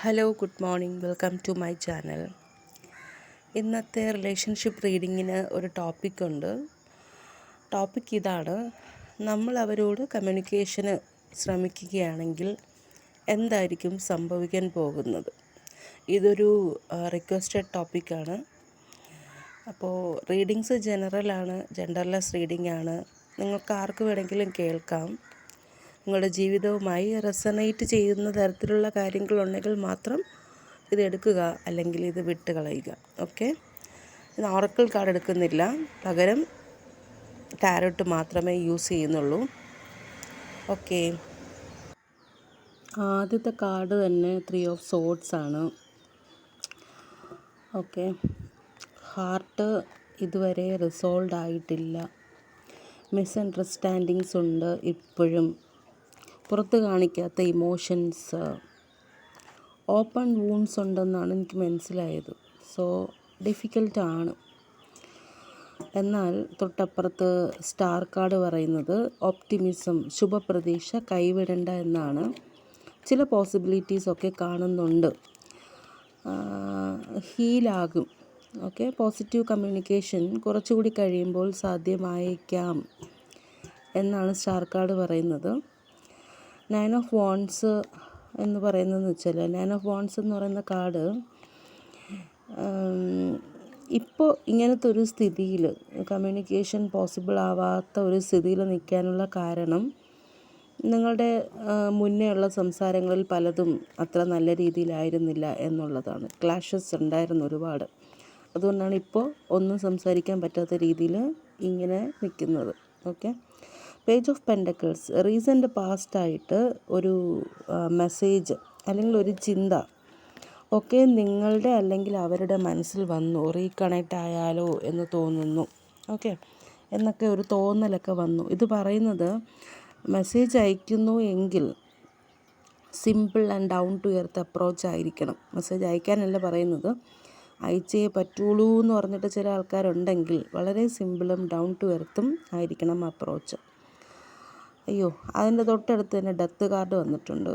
Hello good morning, welcome to my channel. ഇന്നത്തെ relationship റീഡിങ്ങിന് ഒരു ടോപ്പിക്കുണ്ട്. ടോപ്പിക് ഇതാണ്: നമ്മൾ അവരോട് കമ്മ്യൂണിക്കേഷന് ശ്രമിക്കുകയാണെങ്കിൽ എന്തായിരിക്കും സംഭവിക്കാൻ പോകുന്നത്. ഇതൊരു റിക്വസ്റ്റഡ് ടോപ്പിക്കാണ്. അപ്പോൾ റീഡിങ്സ് ജനറലാണ്, ജെൻഡർലെസ് റീഡിംഗ് ആണ്. നിങ്ങൾക്ക് ആർക്ക് വേണമെങ്കിലും കേൾക്കാം. നിങ്ങളുടെ ജീവിതവുമായി റെസണേറ്റ് ചെയ്യുന്ന തരത്തിലുള്ള കാര്യങ്ങളുണ്ടെങ്കിൽ മാത്രം ഇത് എടുക്കുക, അല്ലെങ്കിൽ ഇത് വിട്ട് കളയുക. ഓക്കെ, ഇത് ഓറക്കിൾ കാർഡ് എടുക്കുന്നില്ല, പകരം ടാരോട്ട് മാത്രമേ യൂസ് ചെയ്യുന്നുള്ളൂ. ഓക്കെ, ആദ്യത്തെ കാർഡ് തന്നെ 3 ഓഫ് സോർഡ്സ് ആണ്. ഓക്കെ, ഹാർട്ട് ഇതുവരെ റിസോൾവ് ആയിട്ടില്ല. മിസ്അണ്ടർസ്റ്റാൻഡിങ്സ് ഉണ്ട്, ഇപ്പോഴും പുറത്ത് കാണിക്കാത്ത ഇമോഷൻസ്, ഓപ്പൺ വൂൺസ് ഉണ്ടെന്നാണ് എനിക്ക് മനസ്സിലായത്. സോ ഡിഫിക്കൽട്ടാണ്. എന്നാൽ തൊട്ടപ്പുറത്ത് സ്റ്റാർ കാർഡ് പറയുന്നത് ഓപ്റ്റിമിസം, ശുഭപ്രതീക്ഷ കൈവിടേണ്ട എന്നാണ്. ചില പോസിബിലിറ്റീസൊക്കെ കാണുന്നുണ്ട്, ഹീലാകും. ഓക്കെ, പോസിറ്റീവ് കമ്മ്യൂണിക്കേഷൻ കുറച്ചുകൂടി കഴിയുമ്പോൾ സാധ്യമായേക്കാം എന്നാണ് സ്റ്റാർ കാർഡ് പറയുന്നത്. 9 ഓഫ് വാണ്ട്സ് എന്ന് പറയുന്നതെന്ന് വെച്ചാൽ, 9 ഓഫ് വാണ്ട്സ് എന്ന് പറയുന്ന കാർഡ് ഇപ്പോൾ ഇങ്ങനത്തെ ഒരു സ്ഥിതിയിൽ, കമ്മ്യൂണിക്കേഷൻ പോസിബിൾ ആവാത്ത ഒരു സ്ഥിതിയിൽ നിൽക്കാനുള്ള കാരണം നിങ്ങളുടെ മുന്നേ ഉള്ള സംസാരങ്ങളിൽ പലതും അത്ര നല്ല രീതിയിലായിരുന്നില്ല എന്നുള്ളതാണ്. ക്ലാഷസ് ഉണ്ടായിരുന്നു ഒരുപാട്. അതുകൊണ്ടാണ് ഇപ്പോൾ ഒന്നും സംസാരിക്കാൻ പറ്റാത്ത രീതിയിൽ ഇങ്ങനെ നിൽക്കുന്നത്. Okay, page of pentacles, recent പാസ്റ്റായിട്ട് ഒരു മെസ്സേജ് അല്ലെങ്കിൽ ഒരു ചിന്ത ഒക്കെ നിങ്ങളുടെ അല്ലെങ്കിൽ അവരുടെ മനസ്സിൽ വന്നു. റീകണക്റ്റ് ആയാലോ എന്ന് തോന്നുന്നു, ഓക്കെ, എന്നൊക്കെ ഒരു തോന്നലൊക്കെ വന്നു. ഇത് പറയുന്നത് മെസ്സേജ് അയക്കുന്നു എങ്കിൽ simple and down to earth approach ആയിരിക്കണം. മെസ്സേജ് അയക്കാനല്ല പറയുന്നത്, അയച്ചേ പറ്റുള്ളൂ എന്ന് പറഞ്ഞിട്ട് ചില ആൾക്കാരുണ്ടെങ്കിൽ വളരെ സിമ്പിളും ഡൗൺ ടു എർത്തും ആയിരിക്കണം അപ്രോച്ച്. അയ്യോ, അതിൻ്റെ തൊട്ടടുത്ത് തന്നെ ഡെത്ത് കാർഡ് വന്നിട്ടുണ്ട്.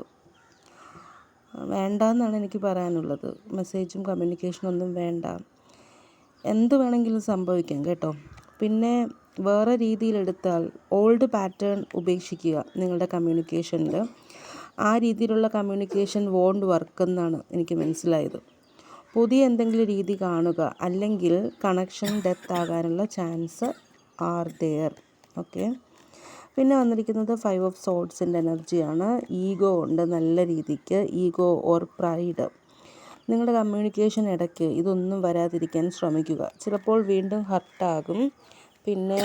വേണ്ടെന്നാണ് എനിക്ക് പറയാനുള്ളത്. മെസ്സേജും കമ്മ്യൂണിക്കേഷനും ഒന്നും വേണ്ട. എന്ത് വേണമെങ്കിലും സംഭവിക്കാം കേട്ടോ. പിന്നെ വേറെ രീതിയിലെടുത്താൽ ഓൾഡ് പാറ്റേൺ ഉപേക്ഷിക്കുക നിങ്ങളുടെ കമ്മ്യൂണിക്കേഷനിൽ. ആ രീതിയിലുള്ള കമ്മ്യൂണിക്കേഷൻ വോണ്ട് വർക്ക് എന്നാണ് എനിക്ക് മനസ്സിലായത്. പുതിയ എന്തെങ്കിലും രീതി കാണുക, അല്ലെങ്കിൽ കണക്ഷൻ ഡെത്ത് ആകാനുള്ള ചാൻസ് ആർ ദെയർ. ഓക്കെ, പിന്നെ വന്നിരിക്കുന്നത് 5 ഓഫ് സോർഡ്സിൻ്റെ എനർജിയാണ്. ഈഗോ ഉണ്ട് നല്ല രീതിക്ക്, ഈഗോ ഓർ പ്രൈഡ്. നിങ്ങളുടെ കമ്മ്യൂണിക്കേഷൻ ഇടയ്ക്ക് ഇതൊന്നും വരാതിരിക്കാൻ ശ്രമിക്കുക. ചിലപ്പോൾ വീണ്ടും ഹർട്ടാകും. പിന്നെ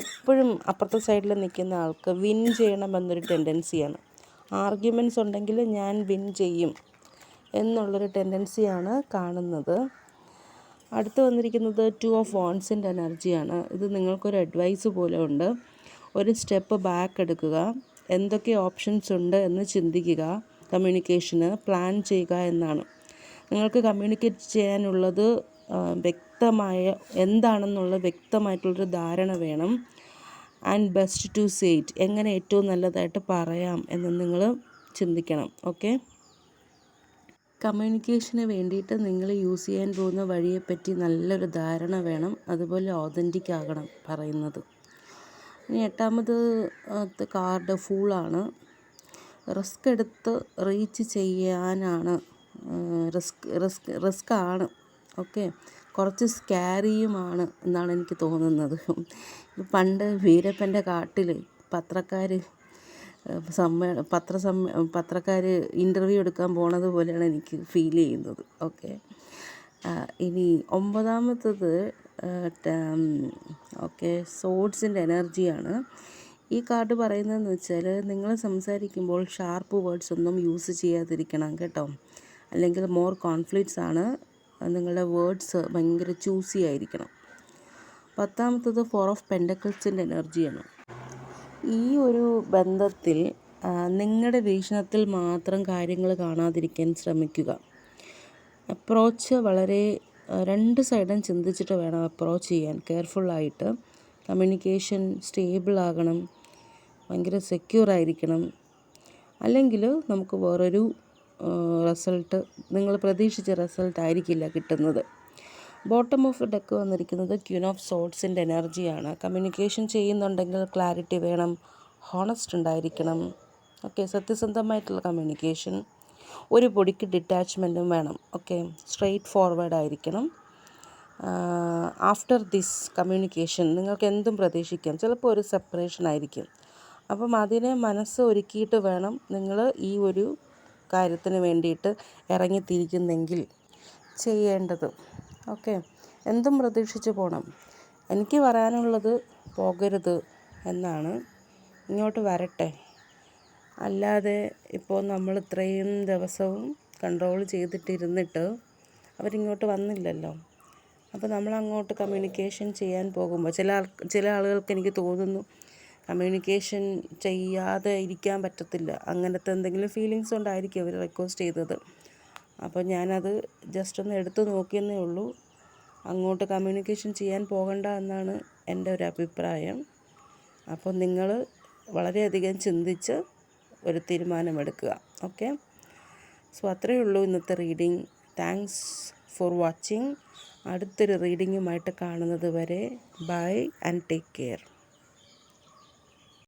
എപ്പോഴും അപ്പുറത്തെ സൈഡിൽ നിൽക്കുന്ന ആൾക്ക് വിൻ ചെയ്യണമെന്നൊരു ടെൻഡൻസിയാണ്. ആർഗ്യുമെൻറ്റ്സ് ഉണ്ടെങ്കിൽ ഞാൻ വിൻ ചെയ്യും എന്നുള്ളൊരു ടെൻഡൻസിയാണ് കാണുന്നത്. അടുത്ത് വന്നിരിക്കുന്നത് 2 ഓഫ് വാണ്ട്സിൻ്റെ എനർജിയാണ്. ഇത് നിങ്ങൾക്കൊരു അഡ്വൈസ് പോലെ ഉണ്ട്. ഒരു സ്റ്റെപ്പ് ബാക്ക് എടുക്കുക, എന്തൊക്കെ ഓപ്ഷൻസ് ഉണ്ട് എന്ന് ചിന്തിക്കുക, കമ്മ്യൂണിക്കേഷന് പ്ലാൻ ചെയ്യുക എന്നാണ്. നിങ്ങൾക്ക് കമ്മ്യൂണിക്കേറ്റ് ചെയ്യാനുള്ളത് എന്താണെന്നുള്ള വ്യക്തമായിട്ടുള്ളൊരു ധാരണ വേണം. And best to say it, എങ്ങനെ ഏറ്റവും നല്ലതായിട്ട് പറയാം എന്ന് നിങ്ങൾ ചിന്തിക്കണം. ഓക്കെ, കമ്മ്യൂണിക്കേഷന് വേണ്ടിയിട്ട് നിങ്ങൾ യൂസ് ചെയ്യാൻ പോകുന്ന വഴിയെപ്പറ്റി നല്ലൊരു ധാരണ വേണം. അതുപോലെ ഓതൻറ്റിക് ആകണം പറയുന്നത്. ഇനി 8ാമത്തെ കാർഡ് ഫൂളാണ്. റിസ്ക് എടുത്ത് റീച്ച് ചെയ്യാനാണ്. റിസ്ക് ആണ്. ഓക്കെ, കുറച്ച് സ്കാരിയുമാണ് എന്നാണ് എനിക്ക് തോന്നുന്നത്. പണ്ട് വീരപ്പൻ്റെ കാട്ടിൽ പത്രക്കാർ ഇൻ്റർവ്യൂ എടുക്കാൻ പോണത് പോലെയാണ് എനിക്ക് ഫീൽ ചെയ്യുന്നത്. ഓക്കെ, ഇനി 9ാമത്തത് ഓക്കെ സോഡ്സിൻ്റെ എനർജിയാണ്. ഈ കാർഡ് പറയുന്നതെന്ന് വെച്ചാൽ, നിങ്ങൾ സംസാരിക്കുമ്പോൾ ഷാർപ്പ് വേർഡ്സ് ഒന്നും യൂസ് ചെയ്യാതിരിക്കണം കേട്ടോ. അല്ലെങ്കിൽ മോർ കോൺഫ്ലിക്ട്സ് ആണ്. നിങ്ങളുടെ വേർഡ്സ് ഭയങ്കര ചൂസി ആയിരിക്കണം. 10ാമത്തത് 4 ഓഫ് പെൻഡക്കിൾസിൻ്റെ എനർജിയാണ്. ഈ ഒരു ബന്ധത്തിൽ നിങ്ങളുടെ വീക്ഷണത്തിൽ മാത്രം കാര്യങ്ങൾ കാണാതിരിക്കാൻ ശ്രമിക്കുക. അപ്രോച്ച് വളരെ 2 സൈഡും ചിന്തിച്ചിട്ട് വേണം അപ്രോച്ച് ചെയ്യാൻ, കെയർഫുള്ളായിട്ട്. കമ്മ്യൂണിക്കേഷൻ സ്റ്റേബിൾ ആകണം, ഭയങ്കര സെക്യൂർ ആയിരിക്കണം. അല്ലെങ്കിൽ നമുക്ക് വേറൊരു റിസൾട്ട് നിങ്ങൾ പ്രതീക്ഷിച്ച റിസൾട്ട് ആയിരിക്കില്ല കിട്ടുന്നത്. ബോട്ടം ഓഫ് ഡെക്ക് വന്നിരിക്കുന്നത് ക്വീൻ ഓഫ് സോർഡ്സിൻ്റെ എനർജിയാണ്. കമ്മ്യൂണിക്കേഷൻ ചെയ്യുന്നുണ്ടെങ്കിൽ ക്ലാരിറ്റി വേണം, ഹോണസ്റ്റ് ഉണ്ടായിരിക്കണം. ഓക്കെ, സത്യസന്ധമായിട്ടുള്ള കമ്മ്യൂണിക്കേഷൻ. ഒരു പൊടിക്ക് ഡിറ്റാച്ച്മെൻറ്റും വേണം. ഓക്കെ, സ്ട്രെയിറ്റ് ഫോർവേഡ് ആയിരിക്കണം. ആഫ്റ്റർ ദിസ് കമ്മ്യൂണിക്കേഷൻ നിങ്ങൾക്ക് എന്തും പ്രതീക്ഷിക്കാം. ചിലപ്പോൾ ഒരു സെപ്പറേഷൻ ആയിരിക്കും. അപ്പം അതിനെ മനസ്സ് ഒരുക്കിയിട്ട് വേണം നിങ്ങൾ ഈ ഒരു കാര്യത്തിന് വേണ്ടിയിട്ട് ഇറങ്ങിത്തിരിക്കുന്നെങ്കിൽ ചെയ്യേണ്ടത്. ഓക്കെ, എന്തും പ്രതീക്ഷിച്ച് പോകണം. എനിക്ക് പറയാനുള്ളത് പോകരുത് എന്നാണ്. ഇങ്ങോട്ട് വരട്ടെ. അല്ലാതെ ഇപ്പോൾ നമ്മൾ ഇത്രയും ദിവസവും കൺട്രോൾ ചെയ്തിട്ടിരുന്നിട്ട് അവരിങ്ങോട്ട് വന്നില്ലല്ലോ. അപ്പോൾ നമ്മളങ്ങോട്ട് കമ്മ്യൂണിക്കേഷൻ ചെയ്യാൻ പോകുമ്പോൾ ചില ആളുകൾക്ക് എനിക്ക് തോന്നുന്നു കമ്മ്യൂണിക്കേഷൻ ചെയ്യാതെ ഇരിക്കാൻ പറ്റത്തില്ല, അങ്ങനത്തെ എന്തെങ്കിലും ഫീലിങ്സ് കൊണ്ടായിരിക്കും അവർ റിക്വസ്റ്റ് ചെയ്തത്. അപ്പോൾ ഞാനത് ജസ്റ്റ് ഒന്ന് എടുത്തു നോക്കിയെന്നേ ഉള്ളൂ. അങ്ങോട്ട് കമ്മ്യൂണിക്കേഷൻ ചെയ്യാൻ പോകണ്ട എന്നാണ് എൻ്റെ ഒരു അഭിപ്രായം. അപ്പോൾ നിങ്ങൾ വളരെയധികം ചിന്തിച്ച് ഒരു തീരുമാനമെടുക്കുക. ഓക്കെ, സോ അത്രയേ ഉള്ളൂ ഇന്നത്തെ റീഡിങ്. Thanks for watching. അടുത്തൊരു റീഡിങ്ങുമായിട്ട് കാണുന്നത് വരെ ബൈ ആൻഡ് ടേക്ക് കെയർ.